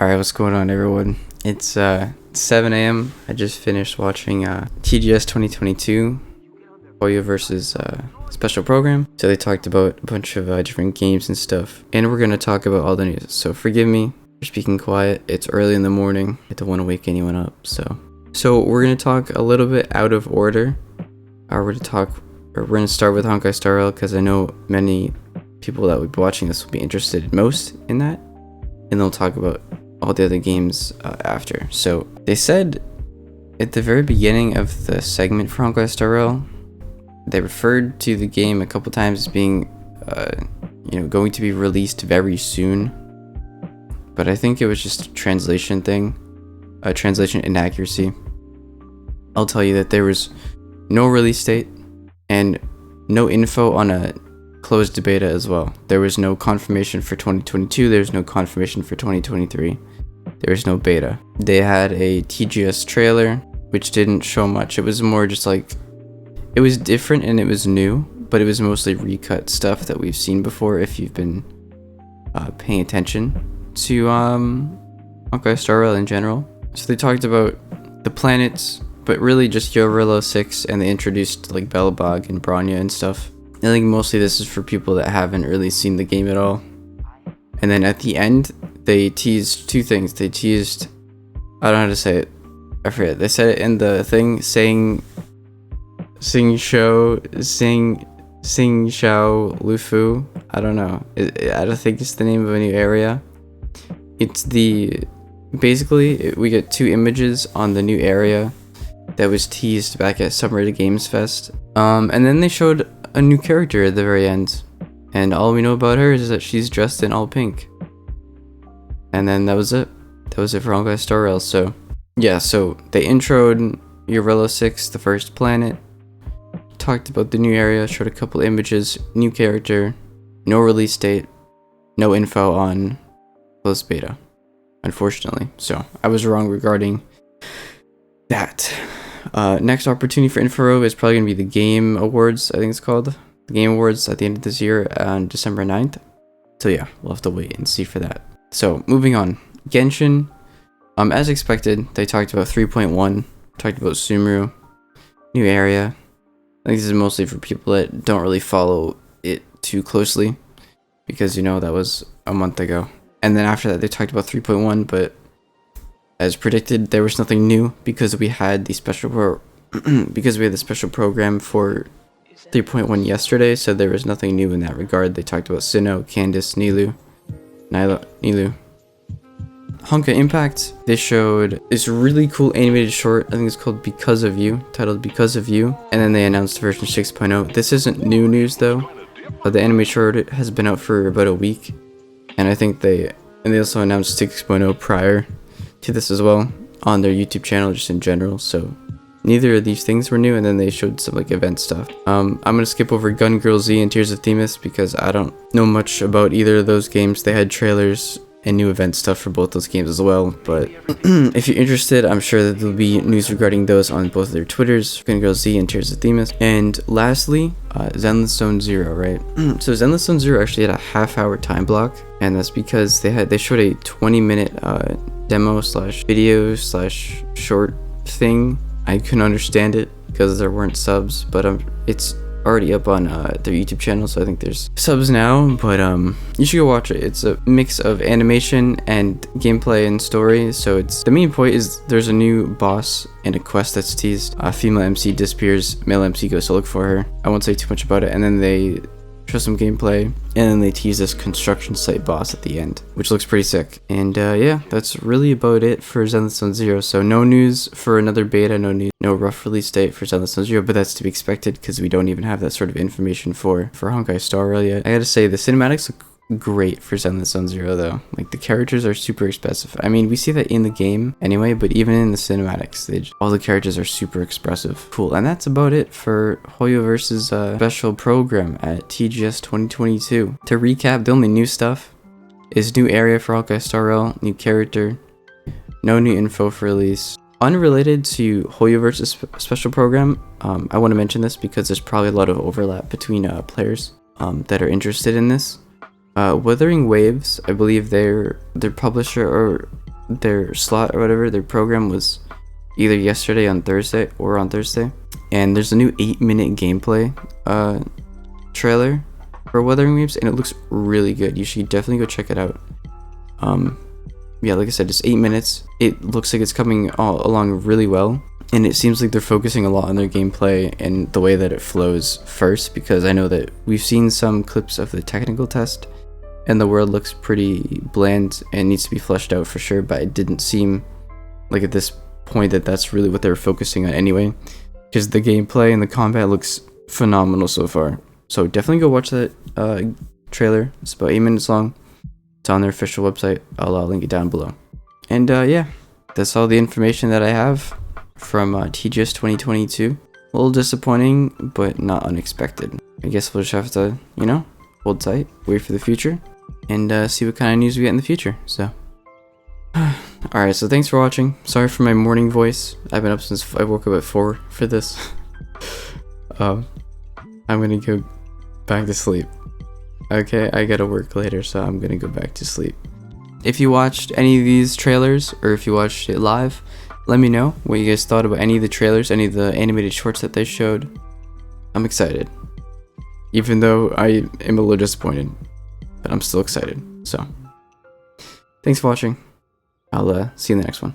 Alright, what's going on, everyone? It's 7 a.m. I just finished watching TGS 2022, Hoyoverse's special program. So they talked about a bunch of different games and stuff. And we're going to talk about all the news. So forgive me for speaking quiet. It's early in the morning. I don't want to wake anyone up. So we're going to talk a little bit out of order. We're going to start with Honkai Star Rail because I know many people that would be watching this will be interested most in that. And they'll talk about all the other games after. So they said at the very beginning of the segment for Honkai Star Rail, they referred to the game a couple times as being going to be released very soon, but I think it was just a translation thing, a translation inaccuracy. I'll tell you that there was no release date and no info on a closed beta as well. There was no confirmation for 2022, there's no confirmation for 2023. There was no beta. They had a TGS trailer, which didn't show much. It was more just like, it was different and it was new, but it was mostly recut stuff that we've seen before if you've been paying attention to Honkai Star Rail in general. So they talked about the planets, but really just Yorilla 6, and they introduced like Belobog and Bronya and stuff. I think mostly this is for people that haven't really seen the game at all. And then at the end, they teased two things. They teased, I don't know how to say it, I forget. They said it in the thing, Sing Shao Lufu. I don't know. I don't think it's the name of a new area. It's basically we get two images on the new area that was teased back at Summer Games Fest. And then they showed a new character at the very end. And all we know about her is that she's dressed in all pink. And then that was it. That was it for Honkai Star Rail. So, yeah, so they introed Yorilla 6, the first planet. Talked about the new area, showed a couple images, new character, no release date, no info on closed beta, unfortunately. So, I was wrong regarding that. Next opportunity for Info is probably going to be the Game Awards, I think it's called. The Game Awards at the end of this year on December 9th. So yeah, we'll have to wait and see for that. So moving on, Genshin. As expected, they talked about 3.1, talked about Sumeru, new area. I think this is mostly for people that don't really follow it too closely, because that was a month ago. And then after that, they talked about 3.1, but as predicted, there was nothing new because we had the special program for 3.1 yesterday, so there was nothing new in that regard. They talked about Sinnoh, Candice, Nilu. Honkai Impact, they showed this really cool animated short, I think it's called Because of You, titled Because of You, and then they announced version 6.0. This isn't new news though, but the anime short has been out for about a week, and I think they also announced 6.0 prior to this as well on their YouTube channel, just in general. So neither of these things were new, and then they showed some like event stuff. I'm gonna skip over Gun Girl Z and Tears of Themis because I don't know much about either of those games. They had trailers and new event stuff for both those games as well, but if you're interested, I'm sure that there'll be news regarding those on both of their Twitters, Gun Girl Z and Tears of Themis. And lastly, Zenless Zone Zero, right? So Zenless Zone Zero actually had a half-hour time block, and that's because they showed a 20-minute demo slash video slash short thing. I couldn't understand it because there weren't subs, but it's already up on their YouTube channel, so I think there's subs now. But you should go watch it. It's a mix of animation and gameplay and story. So the main point is there's a new boss and a quest that's teased. Female MC disappears, male MC goes to look for her. I won't say too much about it. And then they show some gameplay, and then they tease this construction site boss at the end, which looks pretty sick. And yeah, that's really about it for Zenless Zone Zero. So no news for another beta, no rough release date for Zenless Zone Zero, but that's to be expected because we don't even have that sort of information for Honkai Star Rail yet. I gotta say, the cinematics look great for Zenless Zone Zero though. Like, the characters are super expressive. I mean, we see that in the game anyway, but even in the cinematics, all the characters are super expressive. Cool. And that's about it for Hoyoverse's special program at TGS 2022. To recap, the only new stuff is new area for Honkai Star Rail, new character, no new info for release. Unrelated to Hoyoverse's special program, I want to mention this because there's probably a lot of overlap between players that are interested in this. Wuthering Waves, I believe their publisher, or their slot or whatever, their program was either yesterday on Thursday or on Thursday. And there's a new 8-minute gameplay trailer for Wuthering Waves, and it looks really good. You should definitely go check it out. Yeah, like I said, it's 8 minutes. It looks like it's coming all along really well, and it seems like they're focusing a lot on their gameplay and the way that it flows first, because I know that we've seen some clips of the technical test, and the world looks pretty bland and needs to be fleshed out for sure, but it didn't seem like at this point that that's really what they're focusing on anyway, because the gameplay and the combat looks phenomenal so far. So definitely go watch that trailer. It's about 8 minutes long. It's on their official website. I'll link it down below. And yeah, that's all the information that I have from TGS 2022. A little disappointing, but not unexpected. I guess we'll just have to, you know, hold tight, wait for the future, and see what kind of news we get in the future. So, alright, so thanks for watching. Sorry for my morning voice. I've been up since I woke up at 4 for this. I'm gonna go back to sleep. Okay, I gotta work later, so I'm gonna go back to sleep. If you watched any of these trailers, or if you watched it live, let me know what you guys thought about any of the trailers, any of the animated shorts that they showed. I'm excited. Even though I am a little disappointed, but I'm still excited. So, thanks for watching. I'll see you in the next one.